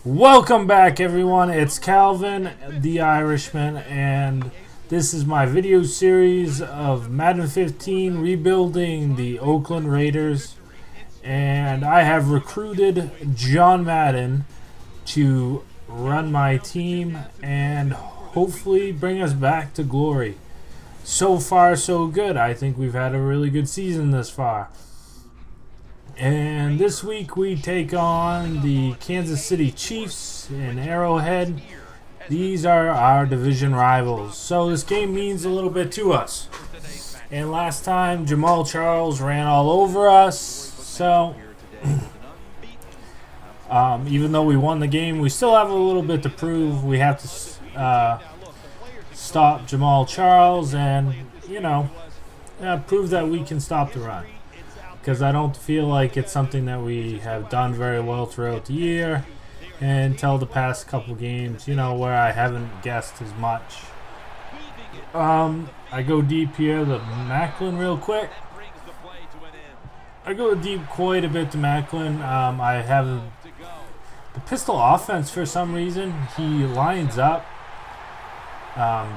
Welcome back, everyone. It's Calvin, the Irishman, and this is my video series of Madden 15 rebuilding the Oakland Raiders. And I have recruited John Madden to run my team and hopefully bring us back to glory. So far, so good. I think we've had a really good season this far. And this week we take on the Kansas City Chiefs in Arrowhead. These are our division rivals. So this game means a little bit to us. And last time Jamaal Charles ran all over us. So even though we won the game, we still have a little bit to prove. We have to stop Jamaal Charles and, prove that we can stop the run. Because I don't feel like it's something that we have done very well throughout the year until the past couple games, where I haven't guessed as much. I go deep here to Macklin real quick. I go deep quite a bit to Macklin. I have the pistol offense for some reason. He lines up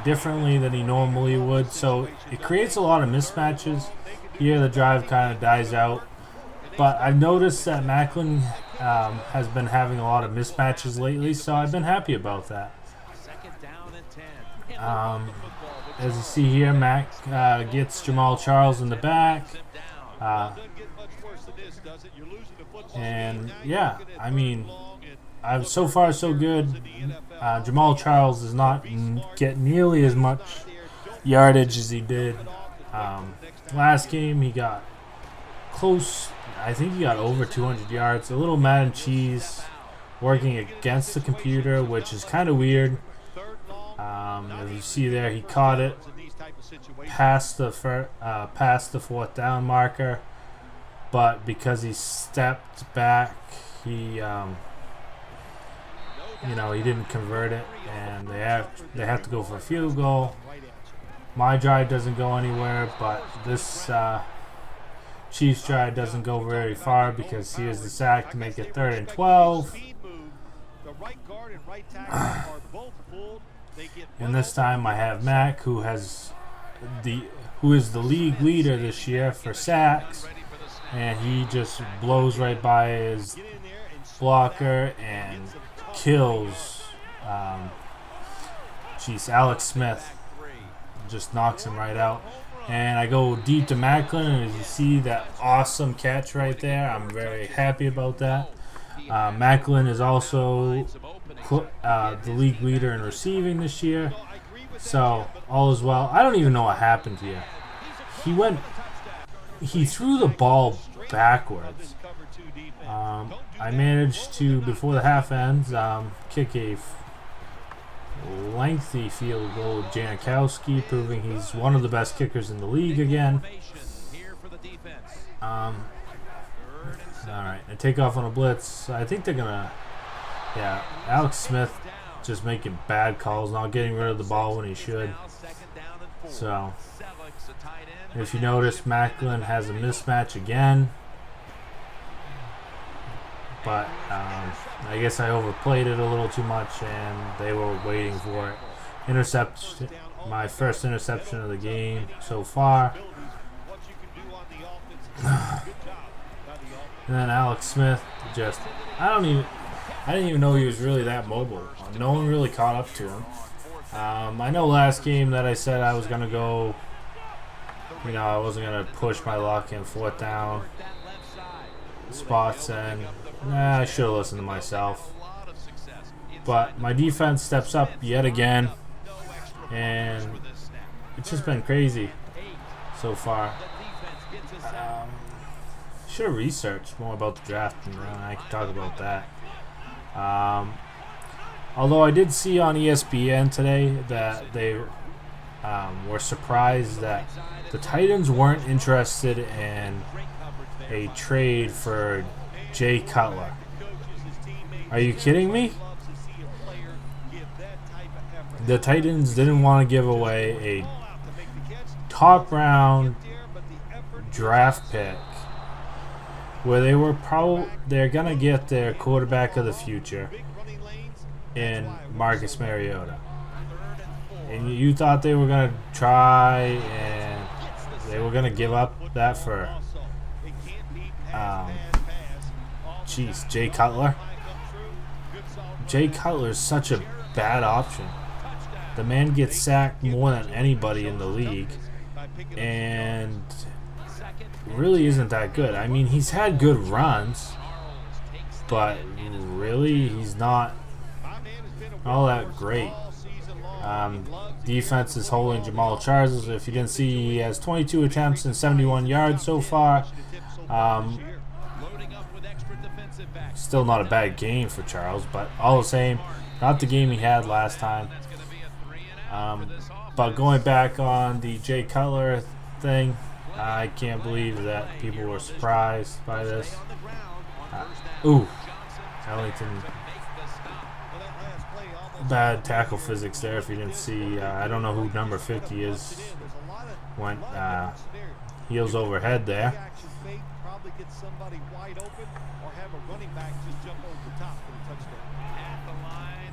differently than he normally would, so it creates a lot of mismatches. Here the drive kind of dies out, but I've noticed that Macklin has been having a lot of mismatches lately, so I've been happy about that. As you see here, Mac gets Jamaal Charles in the back, and yeah, so far so good. Jamaal Charles does not get nearly as much yardage as he did last game. He got close. I think he got over 200 yards. A little Madden cheese working against the computer, which is kind of weird. As you see there, he caught it past the fourth down marker, but because he stepped back, he he didn't convert it, and they have to go for a field goal. My drive doesn't go anywhere, but this Chiefs drive doesn't go very far because here's the sack to make it 3rd and 12. And this time I have Mac, who is the league leader this year for sacks, and he just blows right by his blocker and kills Alex Smith. Just knocks him right out. And I go deep to Macklin, and as you see that awesome catch right there, I'm very happy about that. Macklin is also the league leader in receiving this year, so all is well. I don't even know what happened here. He threw the ball backwards. I managed to, before the half ends, kick a lengthy field goal. Janikowski, proving he's one of the best kickers in the league again. Alright, I take off on a blitz. I think they're gonna, Alex Smith just making bad calls, not getting rid of the ball when he should. So, if you notice, Macklin has a mismatch again. But I guess I overplayed it a little too much, and they were waiting for it. My first interception of the game so far. And then Alex Smith I didn't even know he was really that mobile. No one really caught up to him. I know last game that I said I was going to go, I wasn't going to push my luck in 4th down spots, and I should have listened to myself. But my defense steps up yet again, and it's just been crazy so far. Should have researched more about the draft, and I can talk about that. Although I did see on ESPN today that they were surprised that the Titans weren't interested in a trade for Jay Cutler. Are you kidding me? The Titans didn't want to give away a top round draft pick where they're gonna get their quarterback of the future in Marcus Mariota. And you thought they were going to try and they were going to give up that for Jay Cutler. Jay Cutler is such a bad option. The man gets sacked more than anybody in the league and really isn't that good. I mean, he's had good runs, but really he's not all that great. Defense is holding Jamaal Charles. If you didn't see, he has 22 attempts and 71 yards so far. Still not a bad game for Charles, but all the same, not the game he had last time. But going back on the Jay Cutler thing, I can't believe that people were surprised by this. Ellington. Bad tackle physics there if you didn't see. I don't know who number 50 is. Went heels over head there.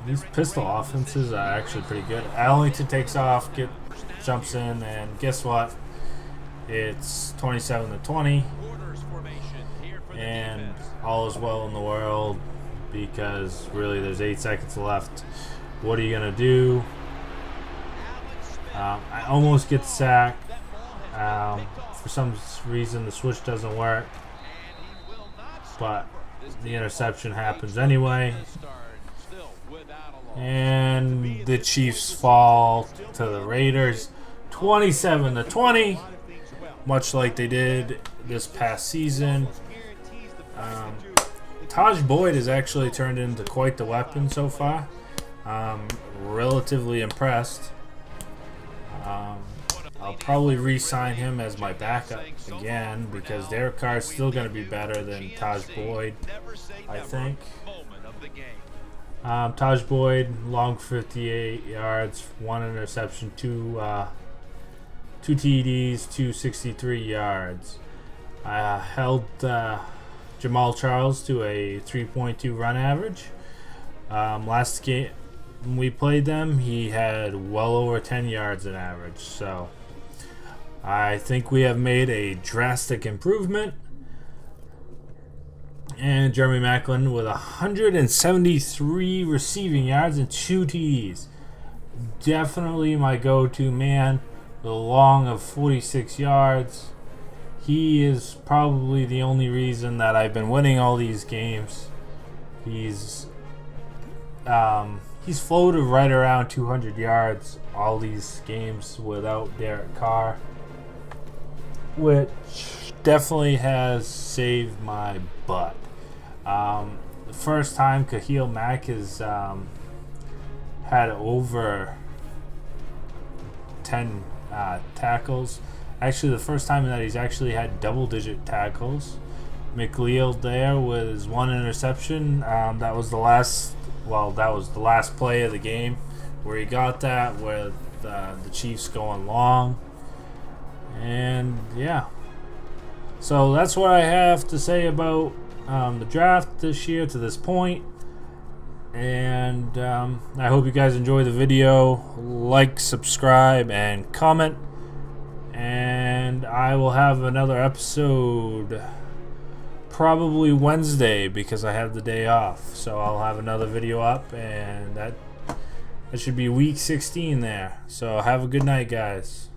These pistol offenses are actually pretty good. Ellington takes off, jumps in, and guess what? It's 27-20, and all is well in the world because really there's 8 seconds left. What are you gonna do? I almost get sacked. For some reason, the switch doesn't work, but the interception happens anyway. And the Chiefs fall to the Raiders 27-20, much like they did this past season. Taj Boyd has actually turned into quite the weapon so far. Relatively impressed. I'll probably re-sign him as my backup again because Derek Carr is still going to be better than Taj Boyd, I think. Taj Boyd, long 58 yards, 1 interception, 2 TDs, 263 yards. I held Jamaal Charles to a 3.2 run average. Last game we played them, he had well over 10 yards in average. So I think we have made a drastic improvement. And Jeremy Maclin with 173 receiving yards and 2 TDs. Definitely my go-to man. The long of 46 yards. He is probably the only reason that I've been winning all these games. He's floated right around 200 yards all these games without Derek Carr, which definitely has saved my butt. The first time Khalil Mack has had over 10 tackles. Actually, the first time that he's actually had double-digit tackles. McLeod there with his 1 interception. That was the last play of the game where he got that with the Chiefs going long. And yeah, so that's what I have to say about the draft this year to this point. And I hope you guys enjoy the video. Like, subscribe, and comment. And I will have another episode probably Wednesday because I have the day off. So I'll have another video up, and that should be week 16 there. So have a good night, guys.